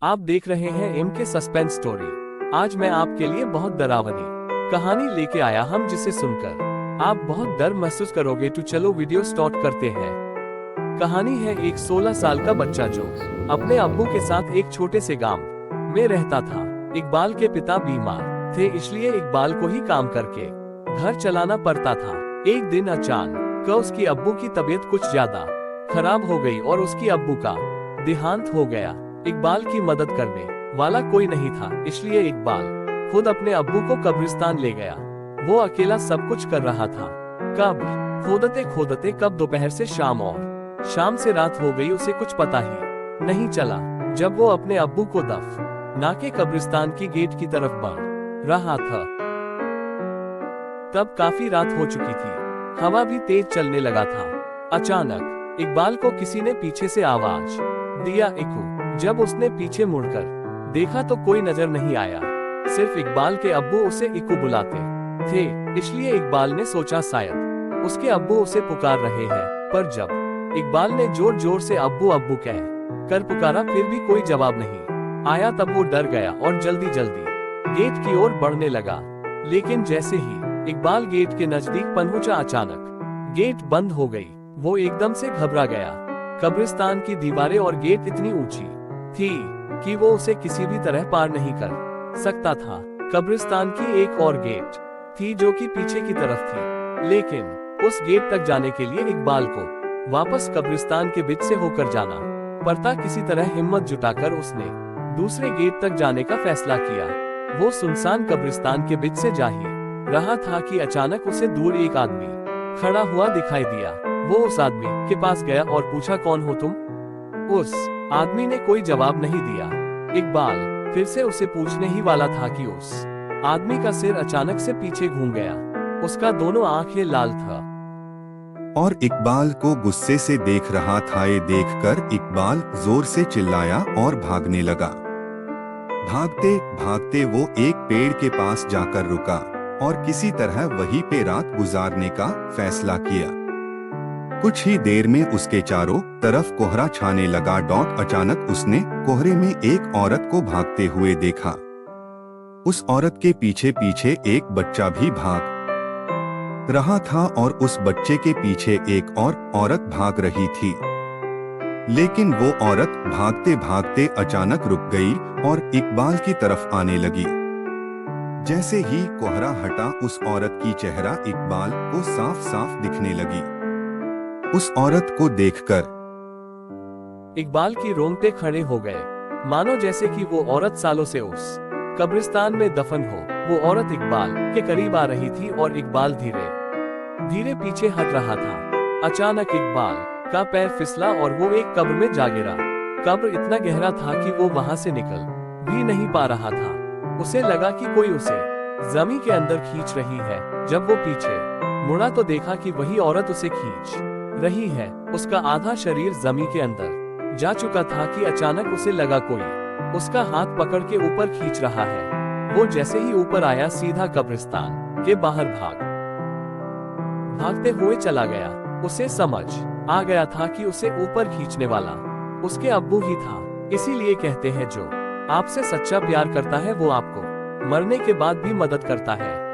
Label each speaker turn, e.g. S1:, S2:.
S1: आप देख रहे हैं एम के सस्पेंस स्टोरी। आज मैं आपके लिए बहुत डरावनी कहानी लेके आया हम, जिसे सुनकर आप बहुत डर महसूस करोगे। तो चलो वीडियो स्टार्ट करते हैं। कहानी है एक 16 साल का बच्चा जो अपने अब्बू के साथ एक छोटे से गांव में रहता था। इकबाल के पिता बीमार थे, इसलिए इकबाल को ही काम करके घर चलाना पड़ता था। एक दिन अचानक उसकी अब्बू की तबीयत कुछ ज्यादा खराब हो गई और उसकी अब्बू का देहांत हो गया। इकबाल की मदद करने वाला कोई नहीं था, इसलिए इकबाल खुद अपने अब्बू को कब्रिस्तान ले गया। वो अकेला सब कुछ कर रहा था। कब्र खोदते खोदते कब दोपहर से शाम और शाम से रात हो गई, उसे कुछ पता ही नहीं चला। जब वो अपने अब्बू को दफना के कब्रिस्तान की गेट की तरफ बढ़ रहा था, तब काफी रात हो चुकी थी। हवा भी तेज चलने लगा था। अचानक इकबाल को किसी ने पीछे से आवाज दिया, इकू। जब उसने पीछे मुड़कर देखा तो कोई नजर नहीं आया, सिर्फ इकबाल के अब्बू उसे इकू बुलाते थे। इसलिए इकबाल ने सोचा शायद उसके अब्बू उसे पुकार रहे हैं। पर जब इकबाल ने जोर जोर से अब्बू अब्बू कह कर पुकारा, फिर भी कोई जवाब नहीं आया। तब वो डर गया और जल्दी जल्दी गेट की ओर बढ़ने लगा। लेकिन जैसे ही इकबाल गेट के नजदीक पहुंचा, अचानक गेट बंद हो गई। वो एकदम से घबरा गया। कब्रिस्तान की दीवारें और गेट इतनी ऊंची थी कि वो उसे किसी भी तरह पार नहीं कर सकता था। कब्रिस्तान की एक और गेट थी जो कि पीछे की तरफ थी, लेकिन उस गेट तक जाने के लिए इकबाल को वापस कब्रिस्तान के बीच से होकर जाना पड़ता। किसी तरह हिम्मत जुटाकर उसने दूसरे गेट तक जाने का फैसला किया। वो सुनसान कब्रिस्तान के बीच से जा ही रहा था कि अचानक उसे दूर एक आदमी खड़ा हुआ दिखाई दिया। वो उस आदमी के पास गया और पूछा, कौन हो तुम? उस आदमी ने कोई जवाब नहीं दिया। इकबाल फिर से उसे पूछने ही वाला था कि उस आदमी का सिर अचानक से पीछे घूम गया। उसका दोनों आंखें लाल था
S2: और इकबाल को गुस्से से देख रहा था। ये देखकर इकबाल जोर से चिल्लाया और भागने लगा। भागते भागते वो एक पेड़ के पास जाकर रुका और किसी तरह वहीं पे रात गुजारने का फैसला किया। कुछ ही देर में उसके चारों तरफ कोहरा छाने लगा। अचानक उसने कोहरे में एक औरत को भागते हुए देखा। उस औरत के पीछे पीछे एक बच्चा भी भाग रहा था और उस बच्चे के पीछे एक और औरत भाग रही थी। लेकिन वो औरत भागते भागते अचानक रुक गई और इकबाल की तरफ आने लगी। जैसे ही कोहरा हटा, उस औरत की चेहरा इकबाल को साफ साफ दिखने लगी। उस औरत को देखकर
S1: इकबाल की रोंगटे खड़े हो गए, मानो जैसे कि वो औरत सालों से उस कब्रिस्तान में दफन हो। वो औरत इकबाल के करीब आ रही थी और इकबाल धीरे धीरे पीछे हट रहा था। अचानक इकबाल का पैर फिसला और वो एक कब्र में जा गिरा। कब्र इतना गहरा था कि वो वहां से निकल भी नहीं पा रहा था। उसे लगा कि कोई उसे जमीन के अंदर खींच रही है। जब वो पीछे मुड़ा तो देखा कि वही औरत उसे खींच रही है। उसका आधा शरीर जमीन के अंदर जा चुका था कि अचानक उसे लगा कोई उसका हाथ पकड़ के ऊपर खींच रहा है। वो जैसे ही ऊपर आया, सीधा कब्रिस्तान के बाहर भागते हुए चला गया। उसे समझ आ गया था कि उसे ऊपर खींचने वाला उसके अब्बू ही था। इसीलिए कहते हैं, जो आपसे सच्चा प्यार करता है वो आपको मरने के बाद भी मदद करता है।